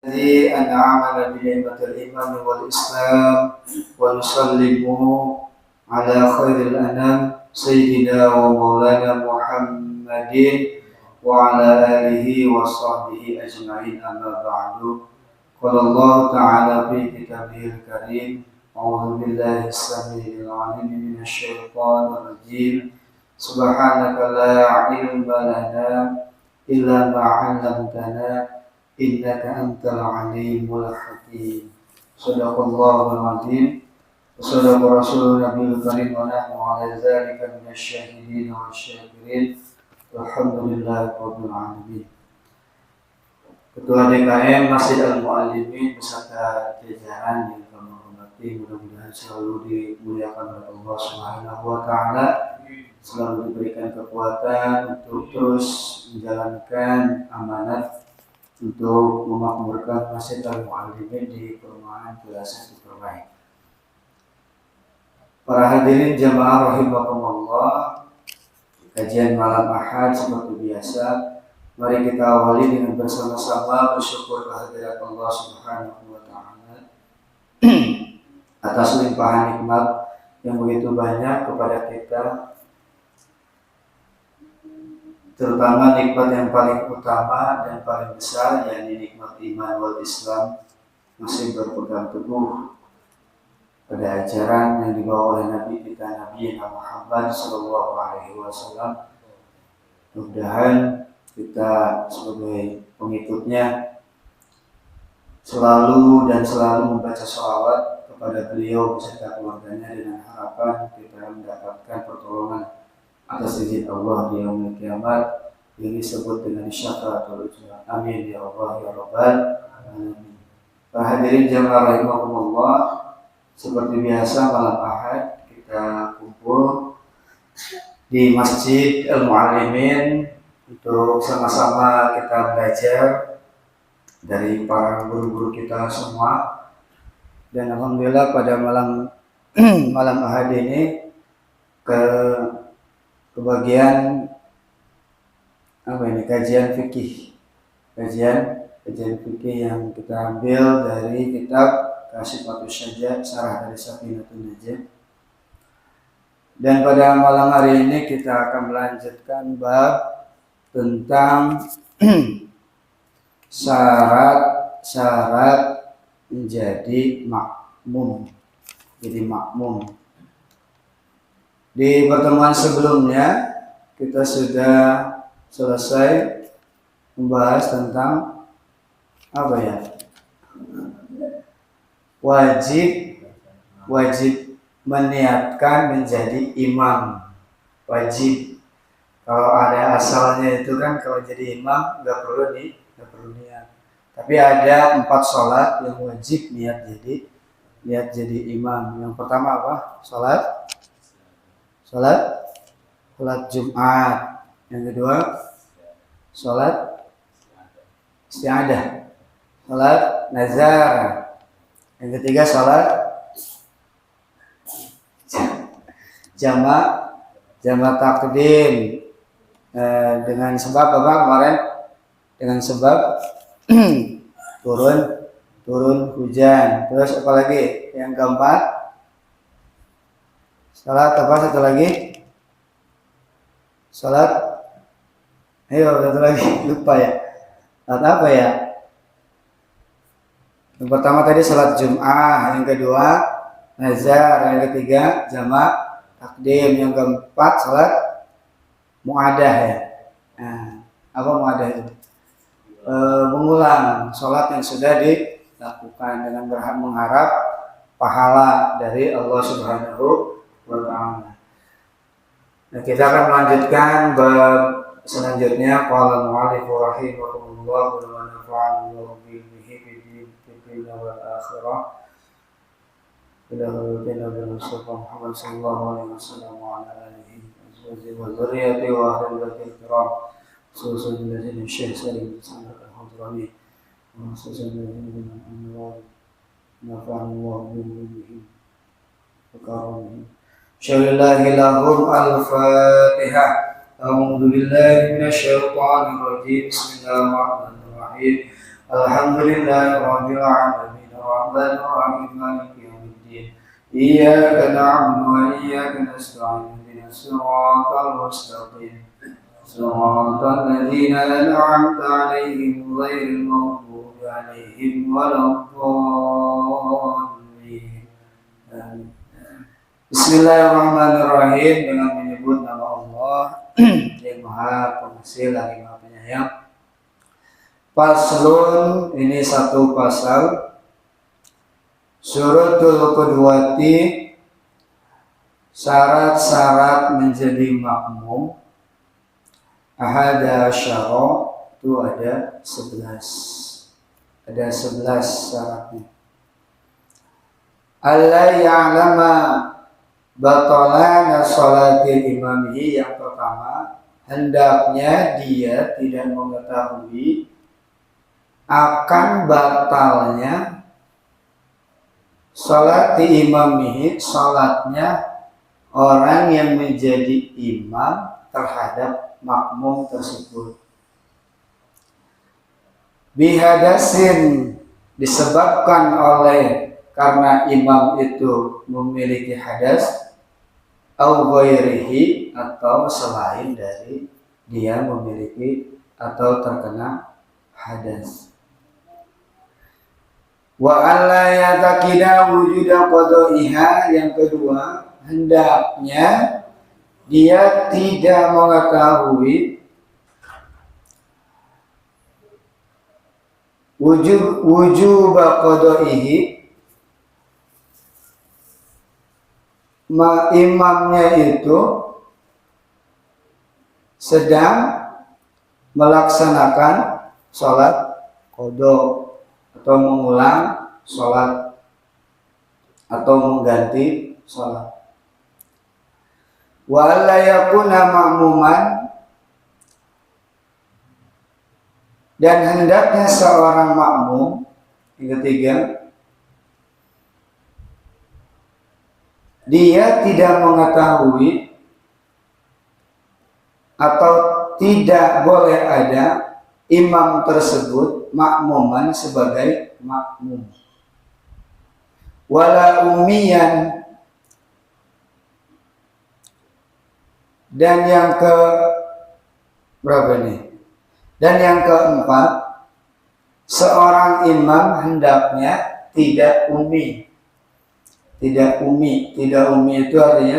الذي أنعمنا بنعمة الإيمان والإسلام ونسلم على خير الأنام سيدنا ومولانا محمد وعلى آله وصحبه أجمعين أما بعد. قال الله تعالى في كتابه الكريم: أعوذ بالله السميع العليم من الشيطان الرجيم. سبحانك لا علم لنا إلا ما علمتنا إنك أنت العليم الحكيم. صدق الله العظيم وصدق رسول النبي الكريم ونحن على ذلك من الشاهدين والشاكرين والحمد لله رب العالمين. Ketua DKM Masjid Al-Muallimin beserta jajaran yang kami hormati, mudah-mudahan selalu dimuliakan oleh Allah Subhanahu wa taala, selalu diberikan kekuatan untuk terus menjalankan amanat untuk memakmurkan Masjid Al-Muallimin di perumahan Plaza Superbaik. Para hadirin jamaah rahimakumullah, kajian malam Ahad seperti biasa, mari kita awali dengan bersama-sama bersyukur kehadirat Allah Subhanahu wa taala atas limpahan nikmat yang begitu banyak kepada kita, terutama nikmat yang paling utama dan paling besar, yakni nikmat iman wal Islam, masih berpegang teguh pada ajaran yang dibawa oleh Nabi kita Nabi Muhammad Sallallahu Alaihi Wasallam. Mudah-mudahan kita sebagai pengikutnya selalu membaca sholawat kepada beliau beserta keluarganya dengan harapan kita mendapatkan pertolongan atas izin Allah di yaumil kiamat yang disebut dengan syafaatul uzma. Amin ya Allah ya Rabbal alamin. Para hadirin jamaah rahimakumullah, seperti biasa malam Ahad kita kumpul di Masjid Al-Muallimin untuk sama-sama kita belajar dari para guru-guru kita semua. Dan alhamdulillah pada malam Ahad ini kebagian kajian fikih yang kita ambil dari kitab Kashifatus Syajah, Syarah dari Safinatun Najah. Dan pada malam hari ini kita akan melanjutkan bab tentang syarat menjadi makmum. Di pertemuan sebelumnya kita sudah selesai membahas tentang wajib meniatkan menjadi imam. Wajib. Kalau ada asalnya itu kan, kalau jadi imam nggak perlu niat. Tapi ada 4 sholat yang wajib niat jadi imam. Yang pertama apa? Sholat Jumat. Yang kedua, sholat isti'adah, sholat nazar. Yang ketiga, sholat jama' takdim. Dengan sebab apa kemarin? Dengan sebab turun hujan. Terus apa lagi? Yang keempat, salat apa satu lagi? Salat, satu lagi, lupa ya. Salat apa ya? Yang pertama tadi salat Jum'ah, yang kedua nazar, yang ketiga jama' takdim, yang keempat salat mu'adah ya. Nah, apa mu'adah itu? Mengulang salat yang sudah dilakukan dengan mengharap pahala dari Allah Subhanahu wa ta'ala. Nah, kita akan melanjutkan bab selanjutnya. Qala al-mu'allif rahimahullah wa nafa'ana bihi fid dunya wal akhirah. Ila Nabi Muhammad sallallahu alaihi wasallam wa ala alihi wa dzurriyyatihi wa ahli baitil kiram, khususan dari Syekh Salim bin Sa'ad al-Hadrami, khususan dari Anwar nafa'ana bihi wa karamihi. Syallahilahum al-Fatihah. A'udzu billahi minasyaitonir rajim. Bismillahirrahmanirrahim. Alhamdulillahirabbil alamin arrahmanir rahim maliki yaumiddin iyyaka na'budu wa iyyaka nasta'in ihdinas siratal mustaqim siratal ladzina an'amta 'alaihim ghairil maghdubi 'alaihim waladdallin. Bismillahirrahmanirrahim, dengan menyebut nama Allah yang Maha Pengasih lagi Maha Penyayang. Faslun, ini satu pasal. Syurutul qudwati, syarat-syarat menjadi makmum. Ahada syara, itu ada 11. Ada 11 syaratnya. Alla ya'lama batalan sholatil imamihi, yang pertama, hendaknya dia tidak mengetahui akan batalnya sholat imamihi, sholatnya orang yang menjadi imam terhadap makmum tersebut. Bihadasin, disebabkan oleh karena imam itu memiliki hadas, au ghairihi, atau selain dari dia memiliki atau terkena hadas. Wa alla yatakida wujuda qadaiha, yang kedua, hendaknya dia tidak mengetahui wujub qadaihi, imamnya itu sedang melaksanakan sholat qada atau mengulang sholat atau mengganti sholat. Wa alla yakuna ma'muman, dan hendaknya seorang makmum, yang ketiga, dia tidak mengetahui atau tidak boleh ada imam tersebut makmuman sebagai makmum. Wala ummiyan, dan yang ke berapa nih? Dan yang keempat, seorang imam hendaknya tidak ummi. Tidak ummi itu artinya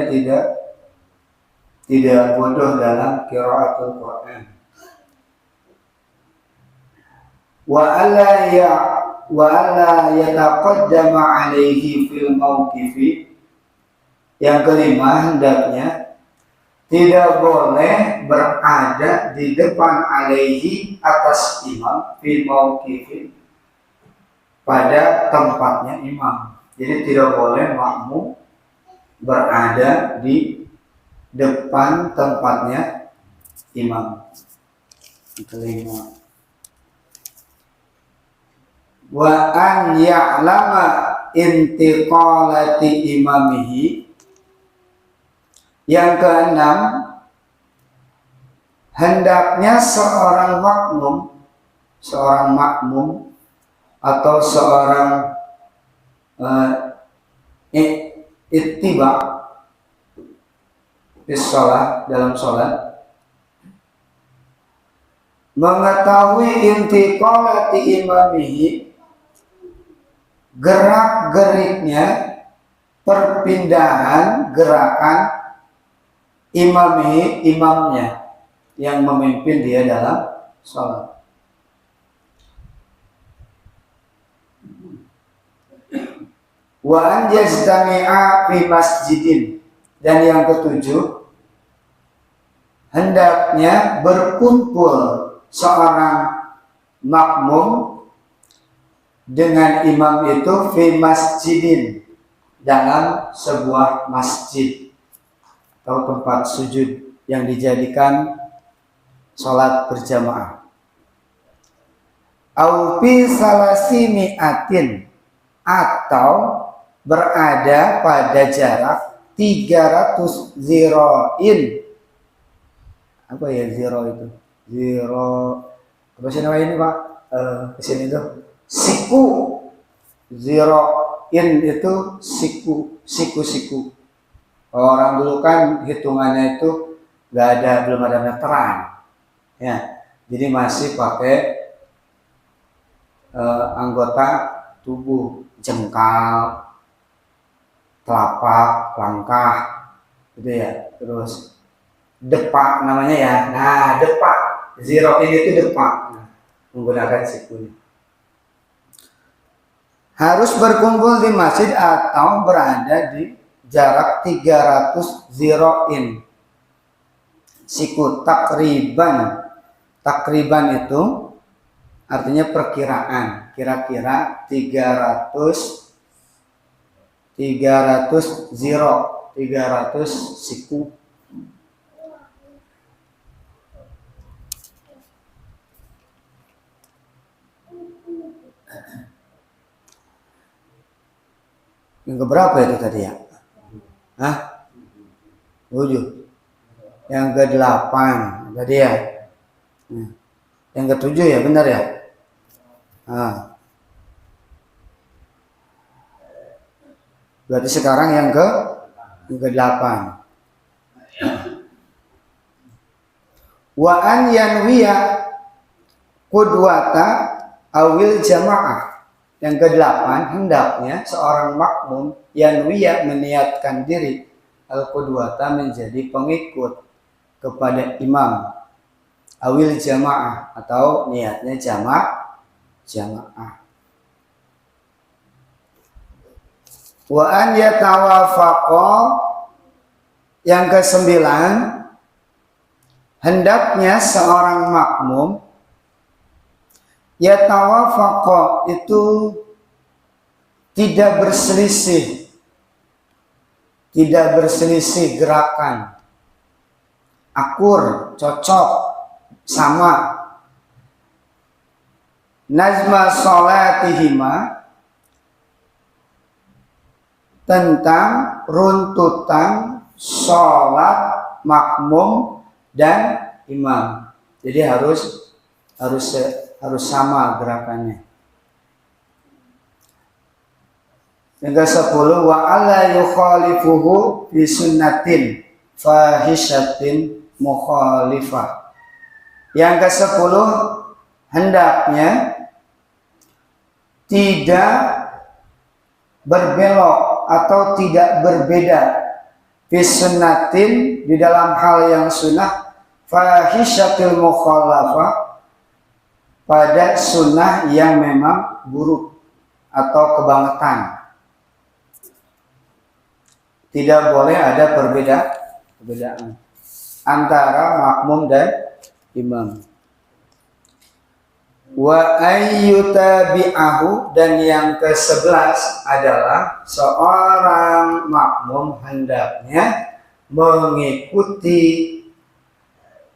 tidak bodoh dalam qiraatul Quran. Wa alla yataqaddama alaihi fil mauqifi, yang kelima, hendaknya tidak boleh berada di depan alaihi, atas imam, fil mauqifi, pada tempatnya imam. Jadi tidak boleh makmum berada di depan tempatnya imam. Kelima, wa an ya'lama intiqalati imamihi, yang keenam, hendaknya seorang makmum atau seorang ittiba di sholat, dalam sholat, mengetahui intiqalati imamihi, gerak-geriknya, perpindahan gerakan imamnya yang memimpin dia dalam sholat. Wa an yajtami'a fi masjidin, dan yang ketujuh, hendaknya berkumpul seorang makmum dengan imam itu fi masjidin, dalam sebuah masjid atau tempat sujud yang dijadikan sholat berjamaah. Au fi salasimi'atin, atau berada pada jarak 300 ziroin. Apa ya ziro itu? Ziro, apa sih namanya ini Pak? Di sini tuh siku, zero in itu siku. Orang dulu kan hitungannya itu belum ada meteran, ya. Jadi masih pakai anggota tubuh, jengkal, telapak, langkah, gitu ya. Terus depak namanya ya. Nah, depak, zero in itu depak. Nah, menggunakan siku. Harus berkumpul di masjid atau berada di jarak 300 zero in. Siku takriban itu artinya perkiraan, kira-kira 300 siku. Yang keberapa itu tadi ya? Hah? 7. Yang ke-8 tadi ya? Yang ke-7 ya, benar ya? Nah. Berarti sekarang yang ke-8. Wa an yanwiya qudwata awil jamaah. Yang ke-8, hendaknya seorang makmum yanwiya meniatkan diri al-qudwata menjadi pengikut kepada imam awil jamaah atau niatnya jamaah. Wa an yatawafaqa, yang ke-9, hendaknya seorang makmum yatawafaqa itu tidak berselisih gerakan, akur, cocok, sama. Nazma sholatihima, tentang runtutan sholat makmum dan imam. Jadi harus sama gerakannya. Yang ke-10, wa alla yukhalifuhu bi sunnatin fahishatin mukhalifah. Yang ke-10, hendaknya tidak berbelok atau tidak berbeda bi sunnatin, di dalam hal yang sunnah, fahishatil mukhalafah, pada sunnah yang memang buruk atau kebangetan. Tidak boleh ada perbedaan antara makmum dan imam. Wa ayyutabi'ahu, dan yang ke-11 adalah seorang makmum hendaknya mengikuti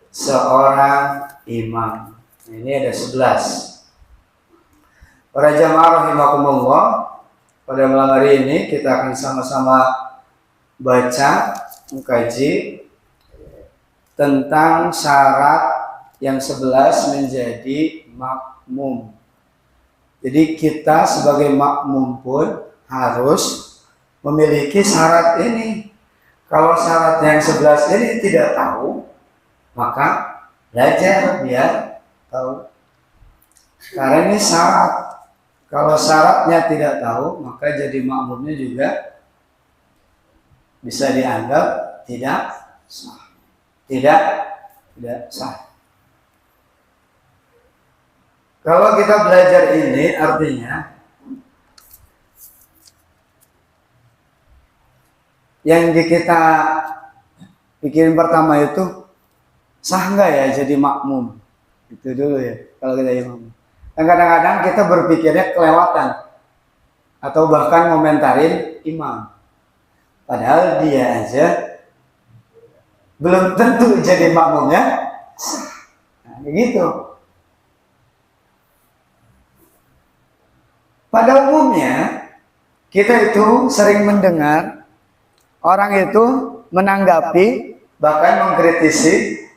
seorang imam. Ini ada 11. Para jamaah rahimakumullah, pada malam hari ini kita akan sama-sama baca, mengkaji tentang syarat yang 11 menjadi makmum. Jadi kita sebagai makmum pun harus memiliki syarat ini. Kalau syarat yang 11 ini tidak tahu, maka belajar biar tahu. Karena ini syarat. Kalau syaratnya tidak tahu, maka jadi makmumnya juga bisa dianggap tidak sah. Tidak sah. Kalau kita belajar ini artinya yang kita pikirin pertama itu, sah nggak ya jadi makmum? Itu dulu ya kalau kita imam. Dan kadang-kadang kita berpikirnya kelewatan atau bahkan ngomentarin imam. Padahal dia aja belum tentu jadi makmumnya sah. Nah, begitu. Pada umumnya kita itu sering mendengar orang itu menanggapi bahkan mengkritisi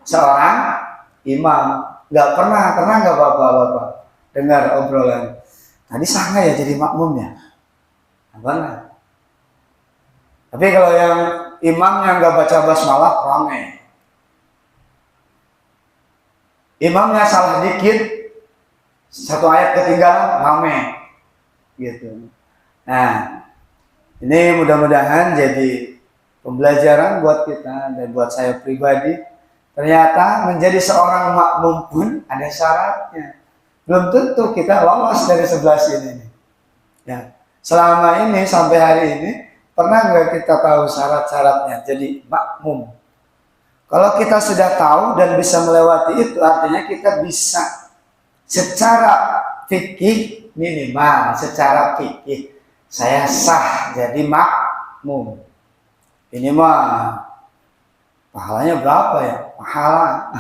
seorang imam, Nggak pernah nggak bapak-bapak dengar obrolan. Tadi sah nggak ya jadi makmumnya? Nggak pernah. Tapi kalau yang imamnya nggak baca basmalah, ramai. Imamnya salah dikit, satu ayat ketinggalan, ramai. Gitu. Nah, ini mudah-mudahan jadi pembelajaran buat kita dan buat saya pribadi. Ternyata menjadi seorang makmum pun ada syaratnya. Belum tentu kita lolos dari sebelah sini. Ya, selama ini sampai hari ini pernah nggak kita tahu syarat-syaratnya jadi makmum? Kalau kita sudah tahu dan bisa melewati itu, artinya kita bisa secara fikih minimal, secara fikih saya sah jadi makmum. Ini mah pahalanya berapa ya? Pahala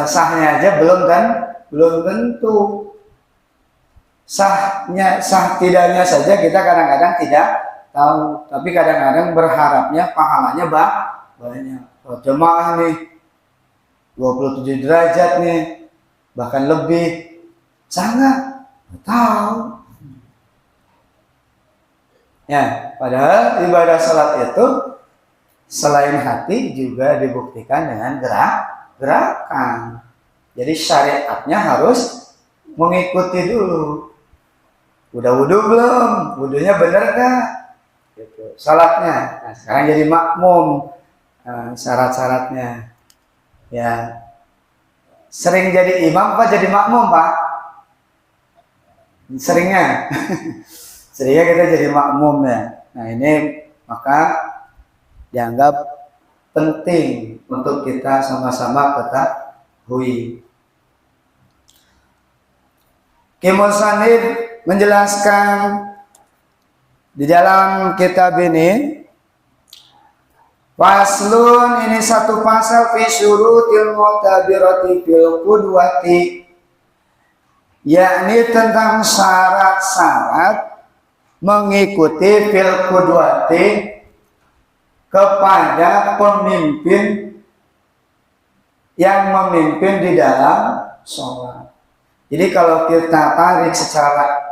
sahnya aja belum kan? Belum tentu. Sah tidaknya saja kita kadang-kadang tidak tahu, tapi kadang-kadang berharapnya pahalanya banyak. Kalau jemaah nih 27 derajat nih, bahkan lebih, sangat tahu. Ya, padahal ibadah salat itu selain hati juga dibuktikan dengan gerakan. Jadi syariatnya harus mengikuti dulu. Udah wudu belum? Wudunya bener gak? Gitu. Salatnya. Nah, sekarang jadi makmum. Syarat-syaratnya. Ya. Sering jadi imam apa jadi makmum, Pak? Seringnya. Seringnya kita jadi makmum ya. Nah, ini maka dianggap penting untuk kita sama-sama ketahui. Musannif menjelaskan di dalam kitab ini, faslun, ini satu pasal fi syurutil mu'tabirati fil qudwati, yakni tentang syarat-syarat mengikuti fil qudwati kepada pemimpin yang memimpin di dalam sholat. Jadi kalau kita tarik secara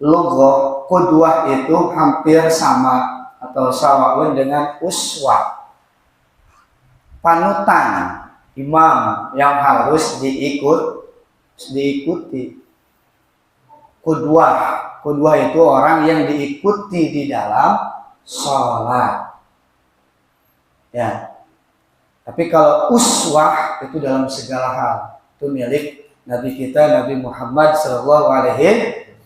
logo, qudwah itu hampir sama atau sawaun dengan uswah, panutan, imam yang harus diikuti. Qudwah itu orang yang diikuti di dalam sholat. Ya. Tapi kalau uswah itu dalam segala hal, itu milik Nabi kita, Nabi Muhammad Sallallahu Alaihi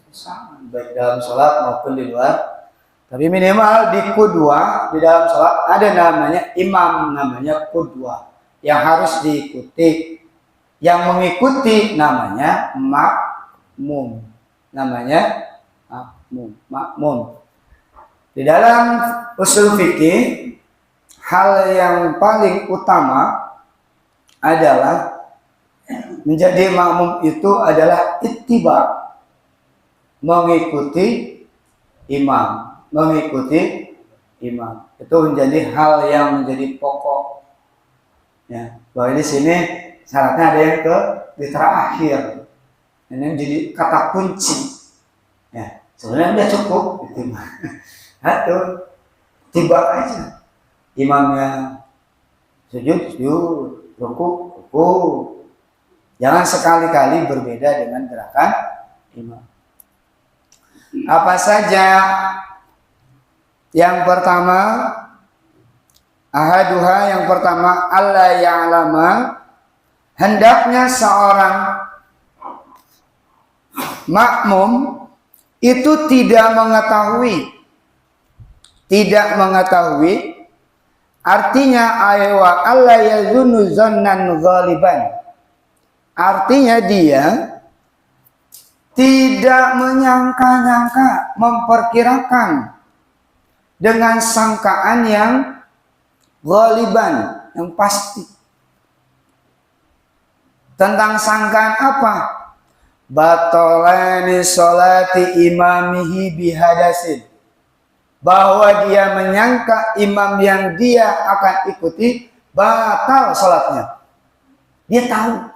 Wasallam, baik dalam sholat maupun di luar. Tapi minimal di qudwah, di dalam sholat ada namanya imam, namanya qudwah yang harus diikuti. Yang mengikuti namanya makmum, makmum. Di dalam usul fikih, hal yang paling utama adalah menjadi makmum itu adalah ittiba, mengikuti imam. Itu menjadi hal yang menjadi pokok. Ya, bahwa di sini syaratnya ada yang di terakhir. Ini menjadi kata kunci. Ya, sebenarnya udah cukup ittiba. Atau tiba aja. Imamnya sujud, ruku. Jangan sekali-kali berbeda dengan gerakan imam. Apa saja? Yang pertama, ahaduha, yang pertama, alla ya'lama, hendaknya seorang makmum itu tidak mengetahui, artinya aywa alla yazunnu zannan ghaliban. Artinya dia tidak menyangka-nyangka, memperkirakan dengan sangkaan yang ghaliban, yang pasti. Tentang sangkaan apa? Batolani sholati imamihi bihadasin. Bahwa dia menyangka imam yang dia akan ikuti batal sholatnya. Dia tahu.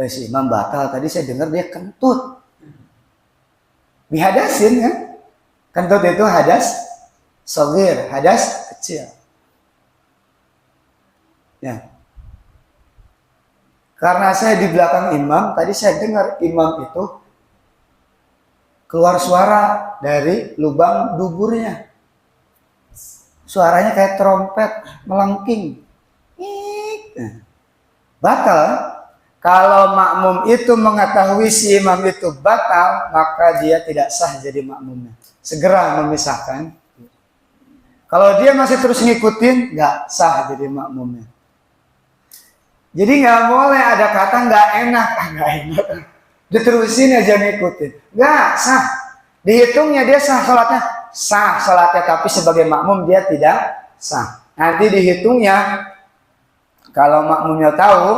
Si imam batal, tadi saya dengar dia kentut. Dihadasin kan? Kentut itu hadas shagir, hadas kecil. Ya. Karena saya di belakang imam, tadi saya dengar imam itu keluar suara dari lubang duburnya. Suaranya kayak trompet melengking. Batal. Kalau makmum itu mengetahui si imam itu batal, maka dia tidak sah jadi makmumnya. Segera memisahkan. Kalau dia masih terus ngikutin, nggak sah jadi makmumnya. Jadi nggak boleh ada kata nggak enak, nggak enak. Diterusin aja ngikutin, nggak sah. Dihitungnya dia sah sholatnya, tapi sebagai makmum dia tidak sah. Nanti dihitungnya, kalau makmumnya tahu,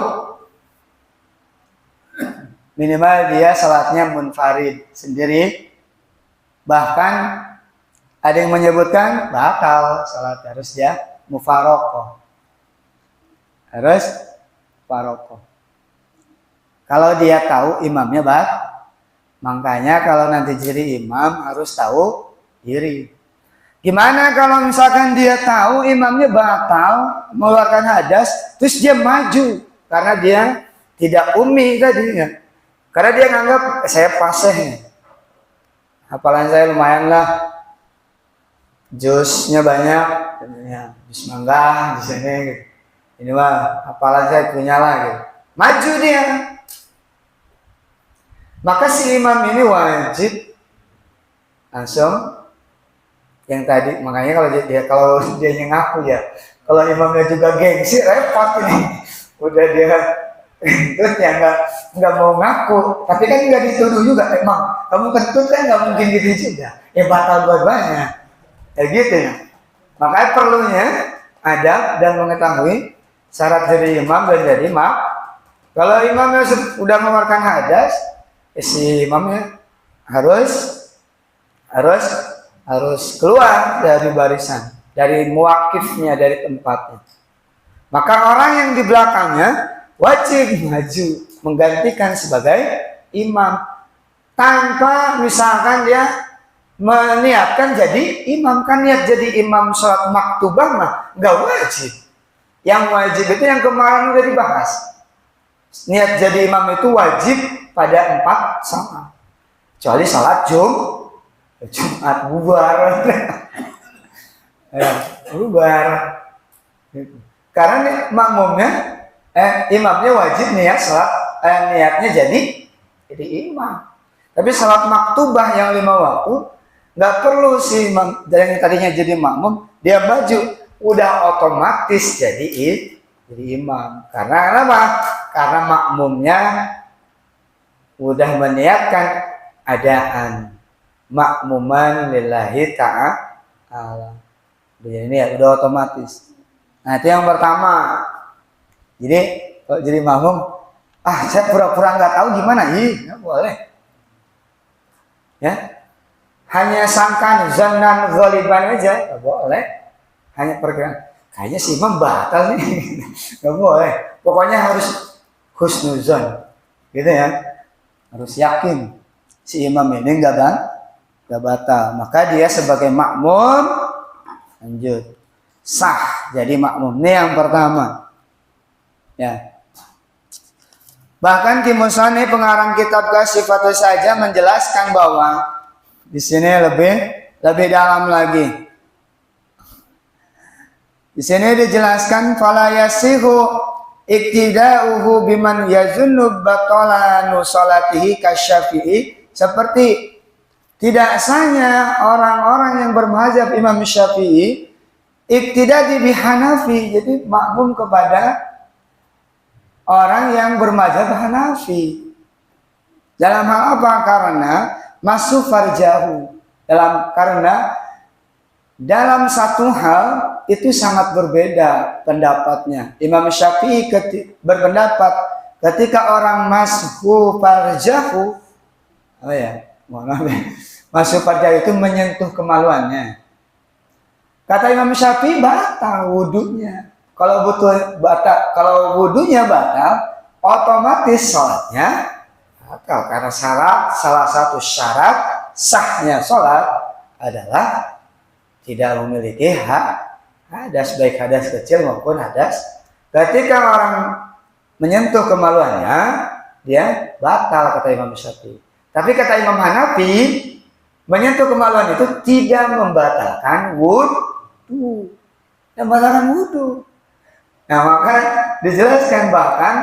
minimal dia sholatnya munfarid sendiri. Bahkan ada yang menyebutkan batal sholat, harus dia mufarokoh. Harus mufarokoh. Kalau dia tahu imamnya makanya kalau nanti jadi imam harus tahu diri. Gimana kalau misalkan dia tahu imamnya batal, mengeluarkan hadas, terus dia maju karena dia tidak umi tadinya. Karena dia nganggap saya fasih nih. Hafalan saya lumayan lah. Jusnya banyak, ya, jus mangga di sini gitu. Ini mah hafalan saya punya lah gitu. Maju dia. Maka si imam ini wajib langsung yang tadi, makanya kalau dia ngaku ya, kalau imamnya juga gengsi repot ini. Udah dia kentut ya nggak mau ngaku, tapi kan nggak dituduh juga, emang kamu kentut kan nggak mungkin gitu juga, ya batal dua-duanya, ya gitu ya. Makanya perlunya adab dan mengetahui syarat jadi imam dan jadi makmum. Kalau imamnya sudah mengeluarkan hadas, si imamnya harus keluar dari barisan, dari muwakifnya, dari tempatnya. Maka orang yang di belakangnya wajib maju menggantikan sebagai imam, tanpa misalkan dia meniatkan jadi imam. Kan niat jadi imam sholat maktubah mah nggak wajib. Yang wajib itu yang kemarin udah dibahas. Niat jadi imam itu wajib pada 4 salat, kecuali salat Jumat bubar. Ya, bubar. Karena makmumnya imamnya wajib niat salat, niatnya jadi imam. Tapi salat maktubah yang 5 waktu nggak perlu si imam yang tadinya jadi makmum, dia maju udah otomatis jadi imam. Karena apa? Karena makmumnya udah meniatkan adaan makmuman lillahi ta'ala. Ini ya udah otomatis. Nah itu yang pertama. Jadi kalau jadi makmum, saya pura-pura nggak tahu gimana? Nggak boleh. Ya, hanya sangkan, zannan, ghaliban aja nggak boleh. Hanya perkiraan. Kayaknya si imam batal nih, nggak boleh. Pokoknya harus husnuzon, gitu ya. Harus yakin si imam ini nggak batal. Maka dia sebagai makmum lanjut sah jadi makmum. Ini yang pertama. Ya. Bahkan Timusani pengarang kitab Sifatus saja menjelaskan bahwa di sini lebih dalam lagi. Di sini dijelaskan fala yasihu iktida'uhu biman yazunnu batalanu salatihi kasyafi'i, seperti tidak sahnya orang-orang yang bermazhab Imam Syafi'i iktida di Hanafi, jadi makmum kepada orang yang bermazhab Hanafi. Dalam hal apa? Karena masuk farjahu, karena dalam satu hal itu sangat berbeda pendapatnya. Imam Syafi'i berpendapat ketika orang masuk farjahu, masuk farjahu itu menyentuh kemaluannya. Kata Imam Syafi'i batal wudunya. Kalau butuh batal, kalau wudunya batal, otomatis sholatnya batal. Karena salah satu syarat sahnya sholat adalah tidak memiliki hadas, baik hadas kecil maupun hadas. Ketika orang menyentuh kemaluannya, dia batal kata Imam Syafi'i. Tapi kata Imam Hanafi, menyentuh kemaluan itu tidak membatalkan wudu. Membatalkan wudu. Nah, maka dijelaskan bahkan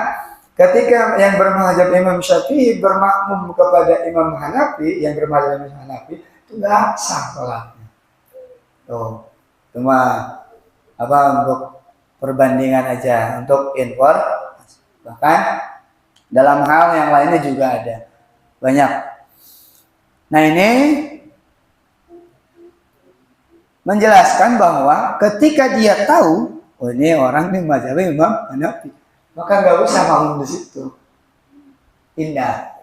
ketika yang bermadzhab Imam Syafi'i bermakmum kepada Imam Hanafi, yang bermadzhab Imam Hanafi itu nggak sah sholatnya. Tuh, cuma untuk perbandingan aja, untuk informasi. Bahkan dalam hal yang lainnya juga ada banyak. Nah, ini menjelaskan bahwa ketika dia tahu, oh ini orang ini mazhab Imam Hanafi, maka nggak usah bangun di situ, indah,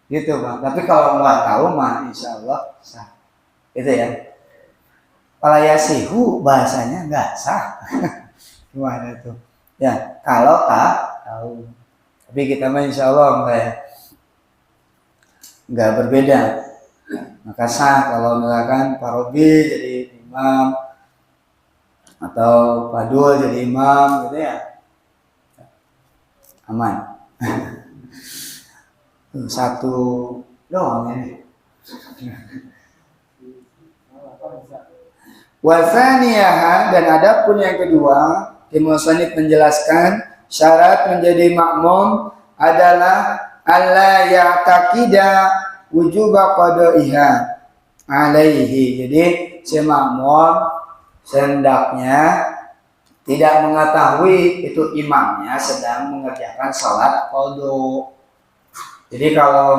gitu bang. Tapi kalau nggak tahu mah, insya Allah sah, gitu ya. Kalau yasihu bahasanya nggak sah, gimana tuh? Ya kalau tak tahu, tapi kita mah insya Allah nggak berbeda. Maka sah kalau misalkan Parobi jadi imam atau Padul jadi imam, gitu ya. Aman. Satu doang ini. Wasaniyah, dan adapun yang kedua, Musannif menjelaskan syarat menjadi makmum adalah alla ya'taqida wujuba qada'iha alaihi. Jadi si makmum hendaknya tidak mengetahui itu imamnya sedang mengerjakan sholat qadha. Jadi kalau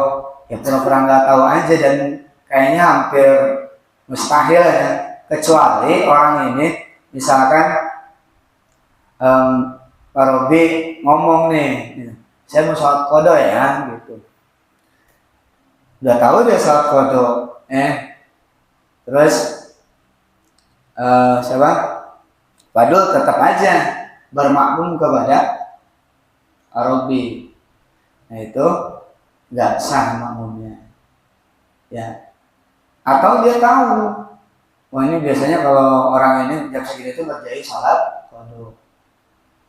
ya pura-pura nggak tahu aja, dan kayaknya hampir mustahil ya, kecuali orang ini misalkan Pak Robi ngomong nih, saya mau sholat qadha ya, gitu. Udah tahu dia sholat qadha, terus siapa? Padul tetap aja bermakmum kepada Arabi. Nah itu nggak sah makmumnya. Ya. Atau dia tahu, wah ini biasanya kalau orang ini jam segini itu ngerjain sholat qadha.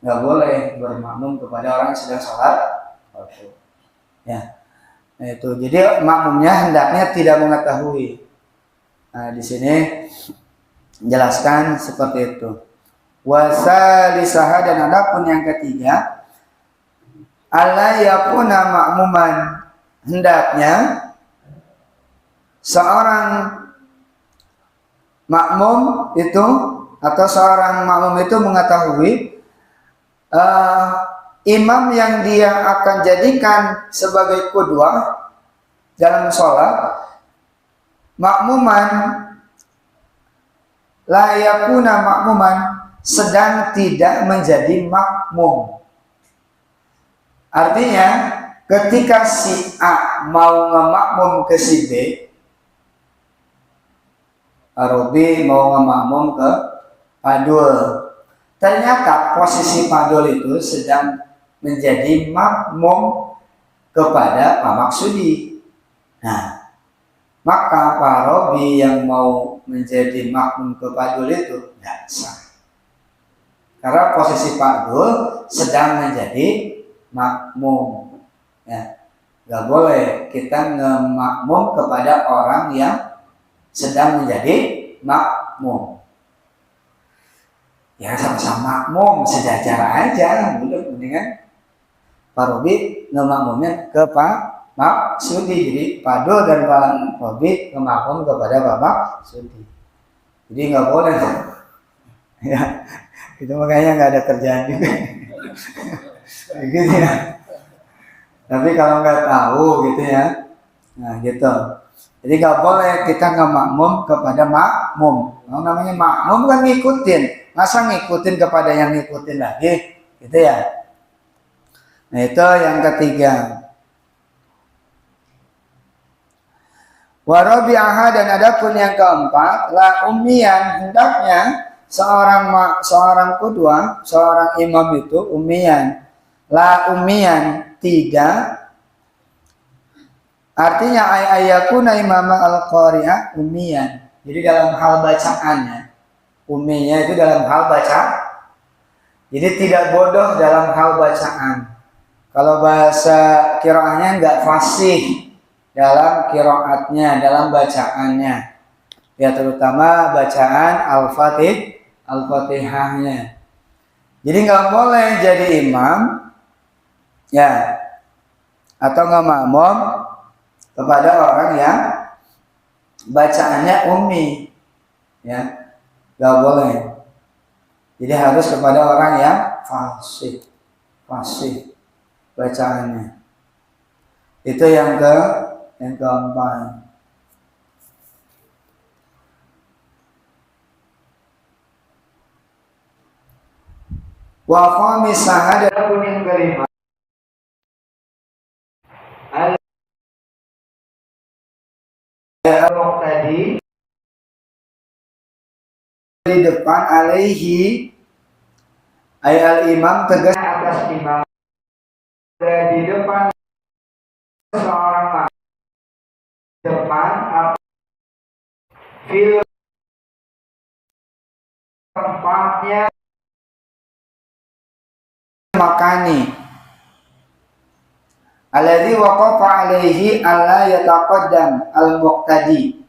Nggak boleh bermakmum kepada orang yang sedang sholat qadha. Ya. Nah itu. Jadi makmumnya hendaknya tidak mengetahui. Nah di sini jelaskan seperti itu. Wasalisah, dan adapun yang ketiga, alla yakuna makmuman, hendaknya seorang makmum itu atau seorang makmum itu mengetahui imam yang dia akan jadikan sebagai qudwah dalam sholat, makmuman la yakuna makmuman, sedang tidak menjadi makmum. Artinya ketika si A mau ngemakmum ke si B, Arabi mau ngemakmum ke Padul, ternyata posisi Padul itu sedang menjadi makmum kepada Pak Maksudi. Nah, maka Pak Robi yang mau menjadi makmum ke Padul itu tidak sah. Karena posisi Pak Dul sedang menjadi makmum. Ya, nggak boleh kita ngemakmum kepada orang yang sedang menjadi makmum. Ya sama-sama makmum, sejajar aja, mendingan Pak Robi ngemakmumnya ke Pak Maksudi. Jadi Pak Dul dan Pak Robi ngemakmum kepada Pak Maksudi. Jadi nggak boleh. Ya. Itu makanya nggak ada kerjaan juga. Gitu ya. Tapi kalau nggak tahu gitu ya, nah gitu. Jadi nggak boleh kita nggak makmum kepada makmum. Yang namanya makmum kan ngikutin, masa ngikutin kepada yang ngikutin lagi, gitu ya. Nah itu yang ketiga. Warabi'aha, dan adapun yang keempat, la ummiyan, hendaknya seorang qudwah, seorang imam itu ummiyan. La ummiyan, tidak. Artinya ayakuna imam al-qari'ah ummiyan. Jadi dalam hal bacaannya. Umminya itu dalam hal baca. Jadi tidak bodoh dalam hal bacaan. Kalau bahasa qiraahnya enggak fasih dalam qiraatnya, dalam bacaannya. Ya terutama bacaan Al-Fatihahnya. Jadi nggak boleh jadi imam ya atau nggak makmum kepada orang yang bacaannya ummi, ya nggak boleh. Jadi harus kepada orang yang fasih bacaannya. Itu yang keempat. Wa khamisah, ada pun yang kelima. Tadi di depan alaihi ayat imam tegas atas imam, di depan seorang depan fil tempatnya makani alladzi waqafa alaihi alla yataqaddam al-muqtadi.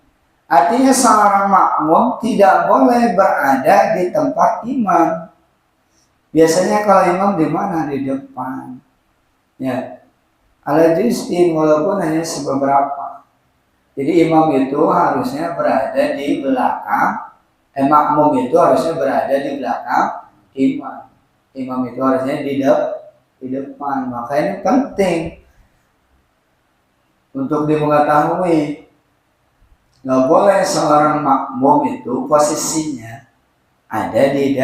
Artinya seorang makmum tidak boleh berada di tempat imam. Biasanya kalau imam di mana? Di depan. Ya. Al-juz'in walaupun hanya sebeberapa. Jadi imam itu harusnya berada di belakang, makmum itu harusnya berada di belakang imam. Imam itu harusnya di depan. Maka ini penting untuk dimengetahui. Nggak boleh seorang makmum itu posisinya ada di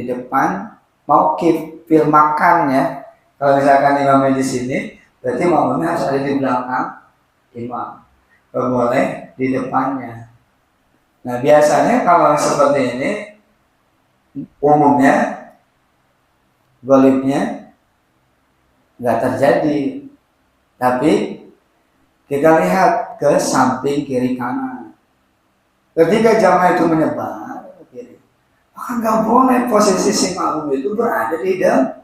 depan mauqif fil makan ya. Kalau misalkan imamnya di sini, berarti makmumnya harus ada di belakang imam. Nggak boleh di depannya. Nah biasanya kalau seperti ini umumnya golibnya nggak terjadi, tapi kita lihat ke samping kiri kanan. Ketika jamaah itu menyebar ke kiri, maka nggak boleh posisi si makmum itu berada di dalam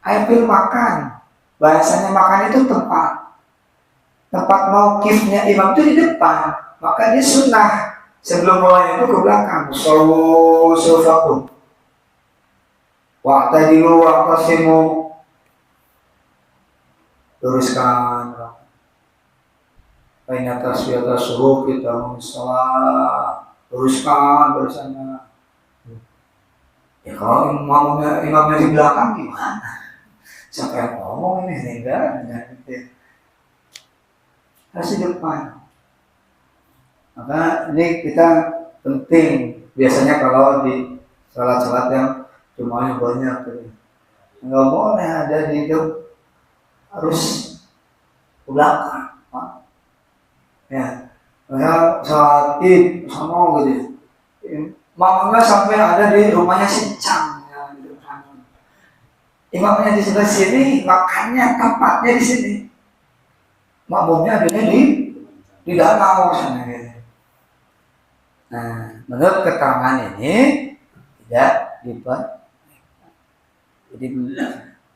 aipil makan. Bahasanya makan itu tempat mauqifnya imam itu di depan. Maka dia sunnah sebelum mulai itu ke belakang. Sallu sufakum wa'tadilu wa'tasimu, luruskan baina taswiyata suhuf kita salat, luruskan bersama. Ya kalau imamnya di belakang gimana? Siapa yang ngomong ini? Enggak. Harus di depan. Maka ini kita penting. Biasanya kalau di salat-salat yang jumlahnya banyak, nggak boleh ada di depan, harus belakang. Ya, misal salat id sama gitu. Makmumnya sampai ada di rumahnya sincang ya, gitu. Imamnya di sebelah sini, makannya tempatnya di sini. Makmumnya adanya di danau sana gitu. Nah, menurut keterangan ini tidak dibuat. Jadi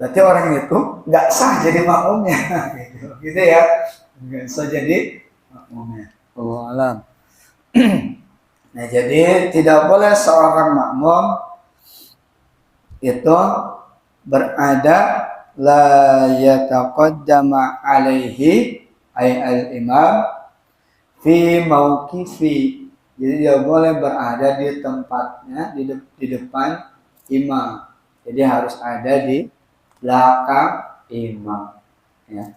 berarti orang itu nggak sah jadi makmumnya, gitu ya, nggak sah jadi makmumnya. Wallahu a'lam. Nah, jadi tidak boleh seorang makmum itu berada la yataqaddama alaihi ay al-imam fi mauqifi. Jadi dia boleh berada di tempatnya di depan imam. Jadi harus ada di belakang imam. Ya.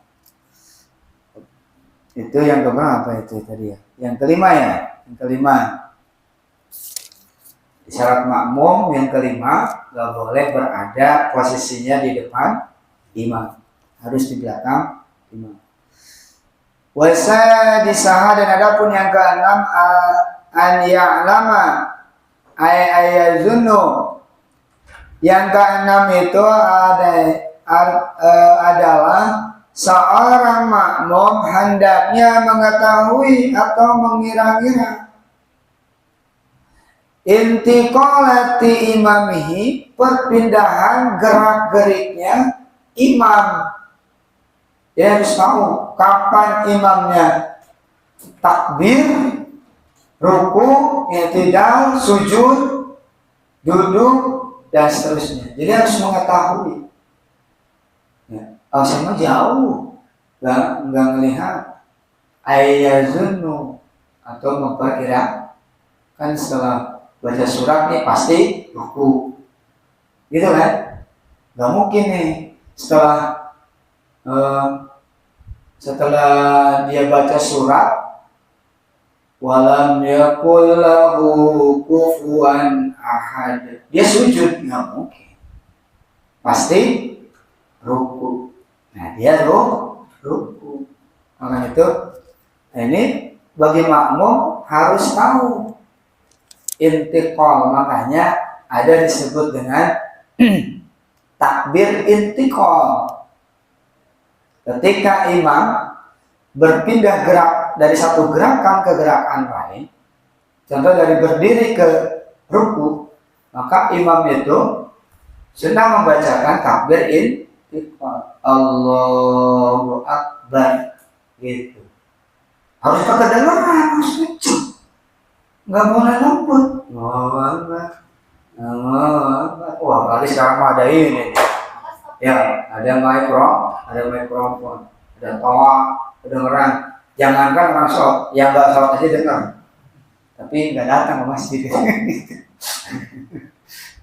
Itu yang keberapa itu tadi ya? Yang kelima ya? Yang kelima. Syarat makmum yang kelima, nggak boleh berada posisinya di depan imam. Harus di belakang imam. Wasa disah, dan adapun yang keenam an ya'lama ayazunnu. Yang keenam itu adalah seorang makmum hendaknya mengetahui atau mengira-ngira intiqalati imamihi, perpindahan gerak-geriknya imam. Dia harus tahu kapan imamnya takbir, ruku, i'tidal, sujud, duduk, dan seterusnya. Jadi harus mengetahui. Ya. Sama jauh, nggak melihat ayazunnu atau memperkirakan. Kan setelah baca surat nih pasti ruku, gitu kan? Nggak mungkin nih setelah dia baca surat walam yakul lahu kufuwan ahad, dia sujud, nggak mungkin, pasti ruku. Nah dia ruku. Makanya itu ini bagi makmum harus tahu intiqal, makanya ada disebut dengan takbir intiqal. Ketika imam berpindah gerak dari satu gerakan ke gerakan lain, contoh dari berdiri ke ruku, maka imam itu sedang membacakan takbir intiqal, Allahu Akbar, gitu. Harus kedengaran, harus kencang, nggak boleh lembut. Wah, kali sekarang ada ini. Ya, ada mikrofon, ada toa, kedengeran. Jangankan orang sholat, yang nggak sholat aja dengar, tapi nggak datang ke masjid.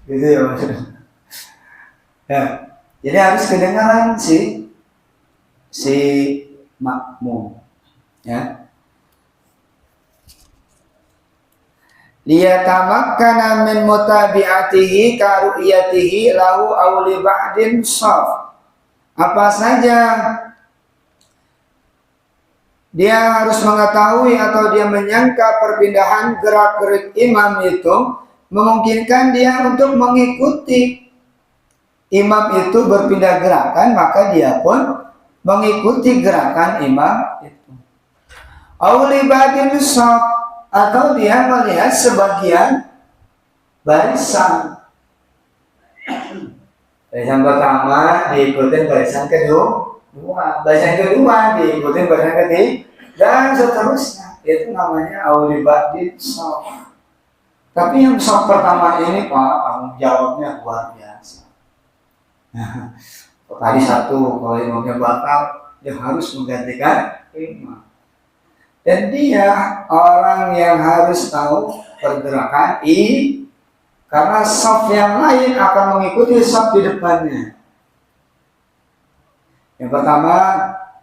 Gitu ya maksudnya. Ya, jadi harus kedengaran si makmum. Ya. Liyatamakkana min mutabi'atihi ka ru'yatihi lahu aw li ba'din shaf. Apa saja dia harus mengetahui atau dia menyangka perpindahan gerak-gerik imam itu memungkinkan dia untuk mengikuti imam itu berpindah gerakan, maka dia pun mengikuti gerakan imam itu. Aw li ba'din shaf, atau dia melihat sebagian barisan. Barisan pertama diikuti barisan kedua, barisan kedua diikuti barisan ketiga, dan seterusnya. Itu namanya aulibadin shaf. Tapi yang shaf pertama ini Pak, tanggung jawabnya luar biasa. Tadi satu, kalau imamnya batal, dia harus menggantikan imam. Dan dia orang yang harus tahu pergerakan karena shaf yang lain akan mengikuti shaf di depannya. Yang pertama,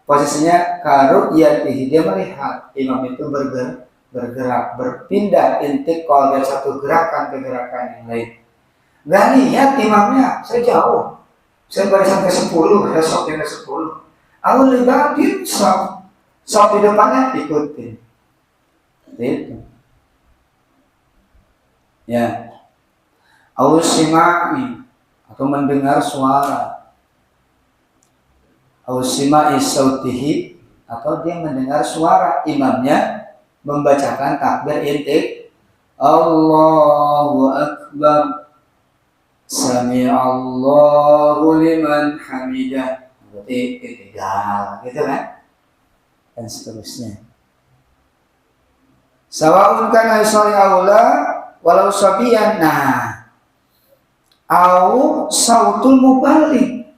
posisinya karu'yatihi, dia melihat imam itu bergerak, berpindah intiqal dari satu gerakan ke gerakan yang lain. Nggak lihat imamnya, saya jauh, saya barisan ke-10, ada shaf yang ke-10. Aku libatin shaf di depannya ikutin. Itu. Ya. Ausimai atau mendengar suara. Ausimai sautihi, atau dia mendengar suara imamnya membacakan takbir intik. Allahu Akbar. Sami'allahu liman hamidah. Berarti ketiga, gitu kan? Dan seterusnya. Sawa'un kana yusalli aula walau sabiyan. Nah, au sautul muballigh,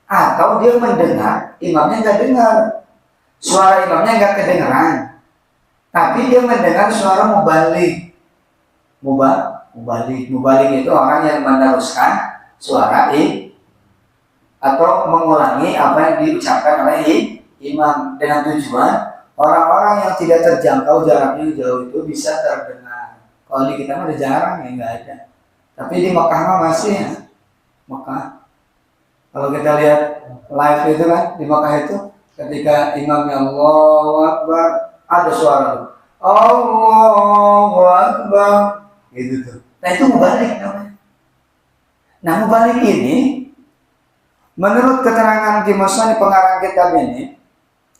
atau dia mendengar imamnya nggak dengar, suara imamnya nggak kedengaran, tapi dia mendengar suara muballigh. Muballigh itu orang yang meneruskan suara atau mengulangi apa yang diucapkan oleh imam, dengan tujuan orang-orang yang tidak terjangkau jaraknya jauh itu bisa terdengar. Kalau di kita mah ada jarang ya, nggak ada. Tapi di Mekah mah masih ya. Mekah. Kalau kita lihat live itu kan di Mekah itu, ketika imamnya Allahu Akbar, ada suara Allahu Akbar, gitu tuh. Nah itu mubalik namanya. Nah mubalik ini menurut keterangan Kimusani pengarang kitab ini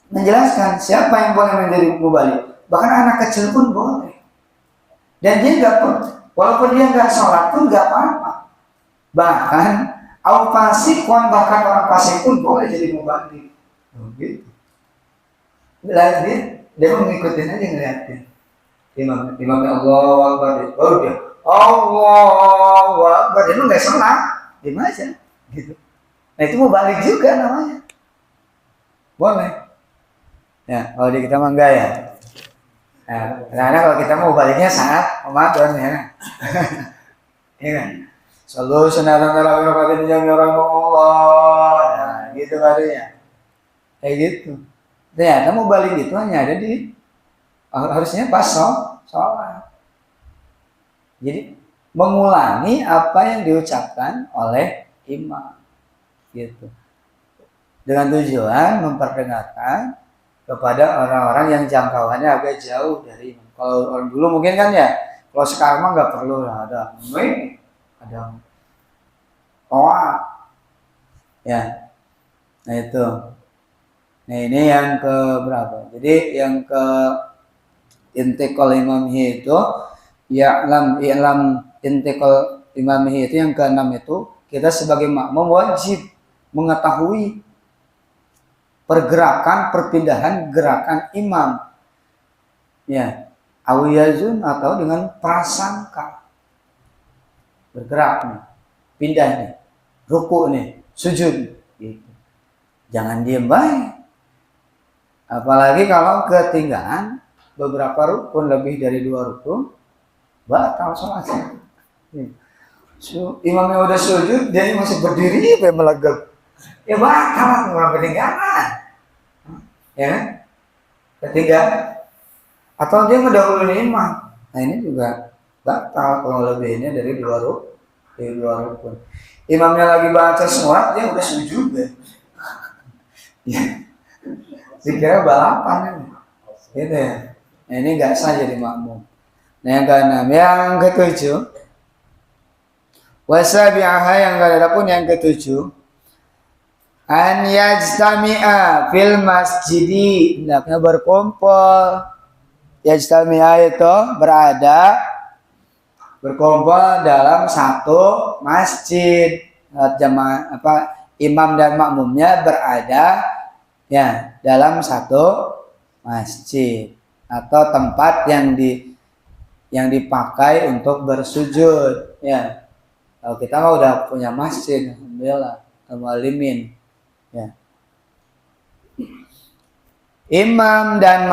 menjelaskan siapa yang boleh menjadi mubalik. Bahkan anak kecil pun boleh. Dan dia nggak pun, walaupun dia nggak sholat pun nggak apa-apa. Bahkan au fasikun, bahkan orang fasik pun boleh jadi mubalik. Gitu. Dia mau ngikutin aja ngeliatin. Imamnya Allahu Akbar, baru dia Allahu Akbar, dia nggak sholat, diam aja. Gitu. Nah itu mau balik juga namanya. Boleh. Ya, kalau di kita mah enggak ya. Nah, karena kalau kita mau baliknya saat Ramadan ya. Iya kan? Selalu senarang orang jami orang Allah. Nah, gitu katanya. Kayak gitu. Ternyata mau balik itu hanya ada di harusnya pas sholat. Jadi mengulangi apa yang diucapkan oleh imam. Gitu. Dengan tujuan memperdengarkan kepada orang-orang yang jangkauannya agak jauh dari imam. Kalau orang dulu mungkin kan ya, kalau sekarang mah nggak perlu ada toa, ya. Nah itu. Nah ini yang ke berapa? Jadi yang ke intikal imamhi itu i'lam intikal imamhi itu yang keenam itu kita sebagai makmum wajib mengetahui pergerakan perpindahan gerakan imam, ya, awiyazun atau dengan prasangka bergerak nih, pindah nih, ruku nih, sujud, gitu. Jangan diem baik. Apalagi kalau ketinggalan beberapa rukun, lebih dari 2 rukun, batal sholatnya. Imamnya udah sujud, dia masih berdiri, melegap. Ya batal, orang ketinggalan. Ya kan? Ketinggalan. Atau dia mendahului imam. Nah ini juga batal kalau lebihnya dari 2 rukun. Imamnya lagi baca surat, dia udah sujud deh. Ya. Dikira balapan kan? Gitu ya. Nah ini nggak sah jadi makmum. Nah yang keenam, yang ketujuh, wasabi'aha yang ada pun yang ketujuh, an yajtami'a fil masjidi, hendaknya berkumpul. Yajtami'a itu berkumpul dalam satu masjid. Jamaah imam dan makmumnya berada ya dalam satu masjid atau tempat yang dipakai untuk bersujud, ya. Kalau kita mah udah punya masjid, alhamdulillah, al-muallimin, ya. Imam dan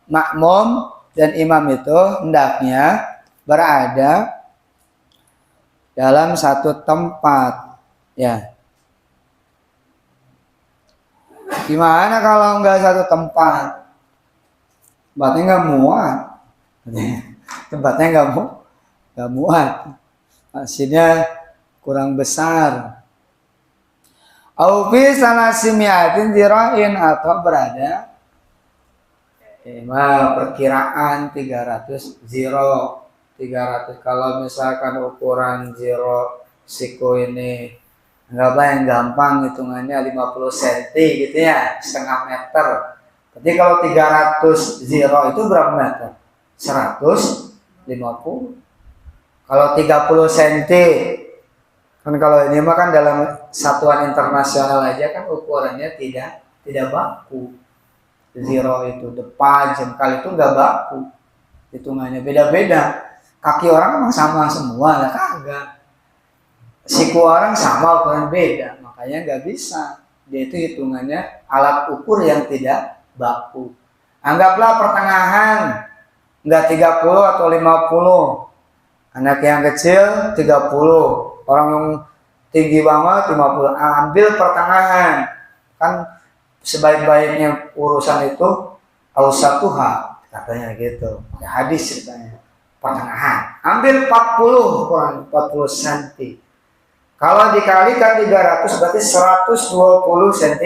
makmum dan imam itu hendaknya berada dalam satu tempat, ya. Gimana kalau nggak satu tempat? Tempatnya nggak muat. Tempatnya nggak muat. Masjidnya kurang besar. Au fi salasimiatin zira'in, atau berada perkiraan 300 ziro. 300 kalau misalkan ukuran ziro siku ini anggaplah yang gampang hitungannya 50 cm gitu ya, setengah meter. Jadi kalau 300 ziro itu berapa meter? 150. Kalau 30 cm, kan kalau ini mah kan dalam satuan internasional aja kan ukurannya tidak baku. Ziro itu depan jengkal itu nggak baku, hitungannya beda-beda. Kaki orang emang sama semua, lah kagak. Siku orang sama ukuran beda, makanya nggak bisa. Dia itu hitungannya alat ukur yang tidak baku. Anggaplah pertengahan, nggak 30 atau 50. Anak yang kecil 30, orang yang tinggi banget 50. Ambil pertengahan. Kan sebaik-baiknya urusan itu ausatuha, katanya gitu. Hadis ceritanya. Pertengahan. Ambil 40 ukuran 40 cm. Kalau dikalikan 300 berarti 120 cm.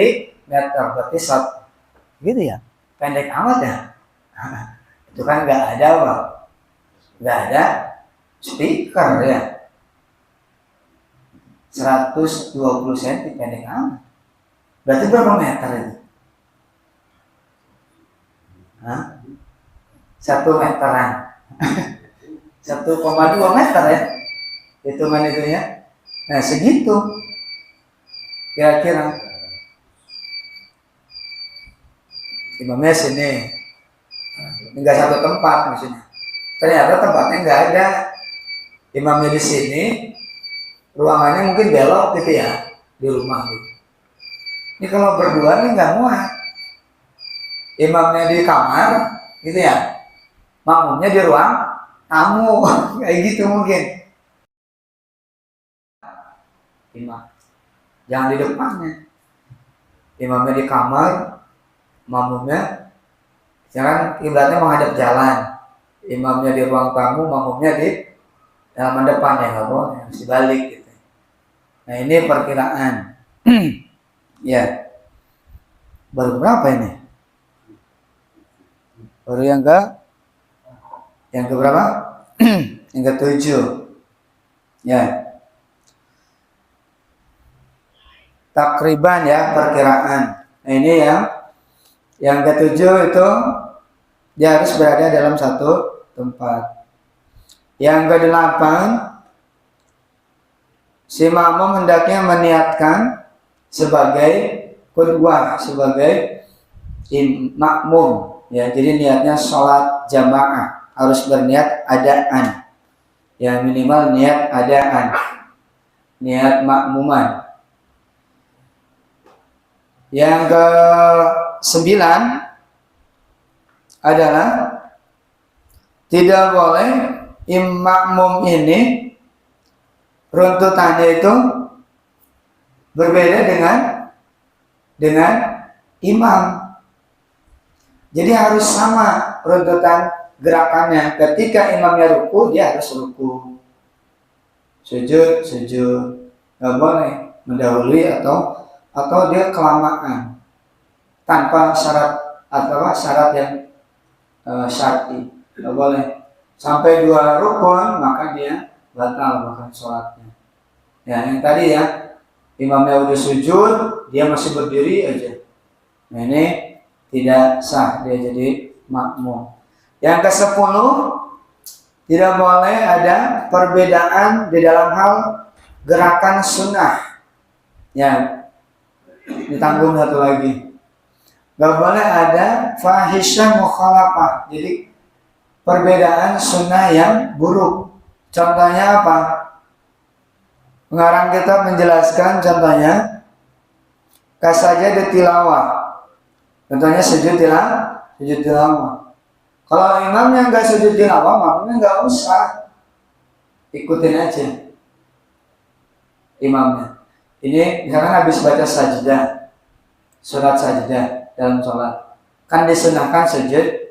Berarti gitu ya. Pendek amat ya. Itu kan nggak ada, Bang. Nggak ada speaker ya. 120 cm pendek amat. Berarti berapa meter itu? Hah? 1 meteran. 1,2 meter ya. Hitungan itunya. Nah segitu. Kira-kira. Imamnya sini. Enggak satu tempat maksudnya. Ternyata tempatnya enggak ada. Imamnya di sini. Ruangannya mungkin belok gitu ya. Di rumah gitu. Ini kalau berdua nih nggak muat. Imamnya di kamar, gitu ya. Makmumnya di ruang tamu, kayak gitu mungkin. Imam, jangan di depannya. Imamnya di kamar, makmumnya, jangan kiblatnya menghadap jalan. Imamnya di ruang tamu, makmumnya di halaman depan ya nggak boleh, harus dibalik gitu. Nah ini perkiraan. Ya, baru berapa ini? Baru yang ke berapa? Yang ke-7. Ya. Takriban ya perkiraan. Nah ini yang ke-7 itu dia harus berada dalam satu tempat. Yang ke-8 si makmum hendaknya meniatkan sebagai qudwah, sebagai makmum ya. Jadi niatnya sholat jamaah, harus berniat adaan ya, minimal niat adaan, niat makmuman. Yang ke-9 adalah tidak boleh makmum ini runtutannya itu berbeda dengan imam. Jadi harus sama runtutan gerakannya. Ketika imamnya ruku, dia harus ruku. Sujud. Nggak boleh mendahului atau dia kelamaan tanpa syarat yang syar'i. Nggak boleh sampai 2 rukun, maka dia batal bahkan sholatnya. Ya, yang tadi ya. Imamnya udah sujud, dia masih berdiri aja. Nah ini tidak sah, dia jadi makmum. Yang ke-10, tidak boleh ada perbedaan di dalam hal gerakan sunnah. Ya, ditanggung satu lagi. Gak boleh ada fahisyah mukhalafah. Jadi perbedaan sunnah yang buruk. Contohnya apa? Pengarang kitab menjelaskan contohnya kasaja di tilawah. Contohnya sujud tilawah. Kalau imamnya nggak sujud tilawah, makmumnya nggak usah, ikutin aja imamnya. Ini misalkan habis baca sajdah, surat sajdah dalam sholat, kan disunahkan sujud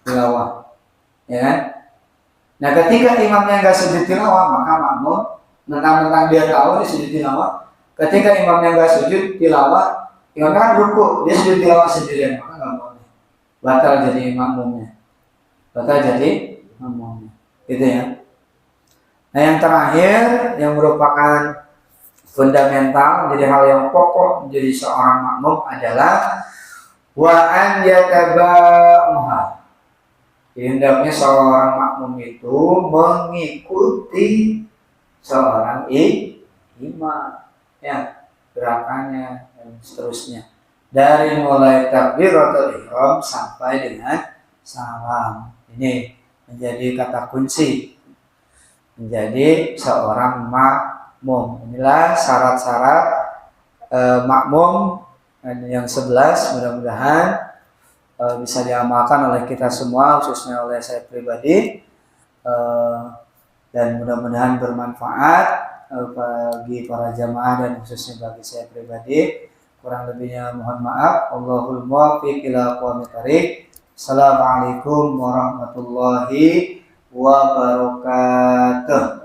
tilawah, ya kan? Nah ketika imamnya nggak sujud tilawah, maka makmum mentang-mentang dia tahu dia sujud tilawah. Ketika imamnya nggak sujud tilawah, imamnya kan ruku, dia sujud tilawah sendirian, maka nggak boleh. Batal jadi makmumnya. Gitu ya. Nah yang terakhir yang merupakan fundamental, jadi hal yang pokok menjadi seorang makmum adalah wa an yataba'uha. Hendaknya seorang makmum itu mengikuti seorang imam, ya, gerakannya dan seterusnya dari mulai takbiratul ihram sampai dengan salam. Ini menjadi kata kunci menjadi seorang makmum. Inilah syarat-syarat makmum yang 11. Mudah-mudahan bisa diamalkan oleh kita semua, khususnya oleh saya pribadi. Dan mudah-mudahan bermanfaat bagi para jamaah dan khususnya bagi saya pribadi. Kurang lebihnya mohon maaf. Allahul muwaffiq ila aqwamit thariq. Assalamualaikum warahmatullahi wabarakatuh.